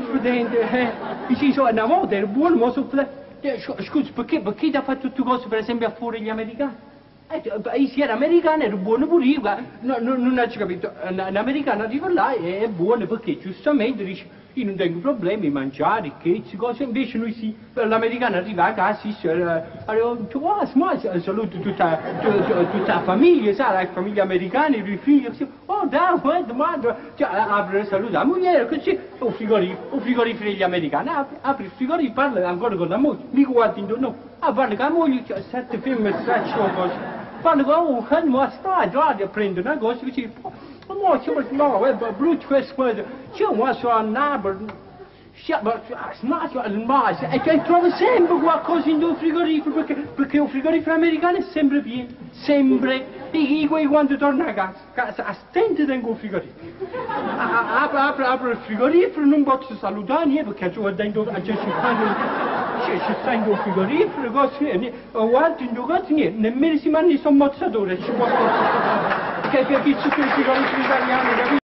soffridente, dice, una volta era buono, ma soffridente. Scusa, perché ti ha fatto tutte cose, per esempio, a fuori gli americani? Se era americano era buono pure io, non hai capito, un americano arriva là e è buono perché giustamente dice io non tengo problemi di mangiare, ricchezze, cose, invece noi sì, l'americano arriva a casa, saluto tutta la famiglia, sai, la famiglia americana, i figli, oh dai, guarda, apre, saluta la moglie, così, un frigorifero degli americani, apre il frigorifero, parla ancora con la moglie, mica guarda intorno, parla con la moglie, 7 film, straccio, cose. Quando ma stai, a prendere una cosa, dice, ma c'è brutto questo, c'è un maso all'albero, e che trova sempre qualcosa in un frigorifero, perché un frigorifero americano è sempre pieno, sempre, e quando torna a casa, attenti tengo un frigorifero, apre il frigorifero, non posso salutare niente, perché c'è dentro, c'è sta in un frigorifero, cose, guarda in due cose, niente, nemmeno si mangia il sommozzatore, ci può che c'è il frigorifero italiano, capito?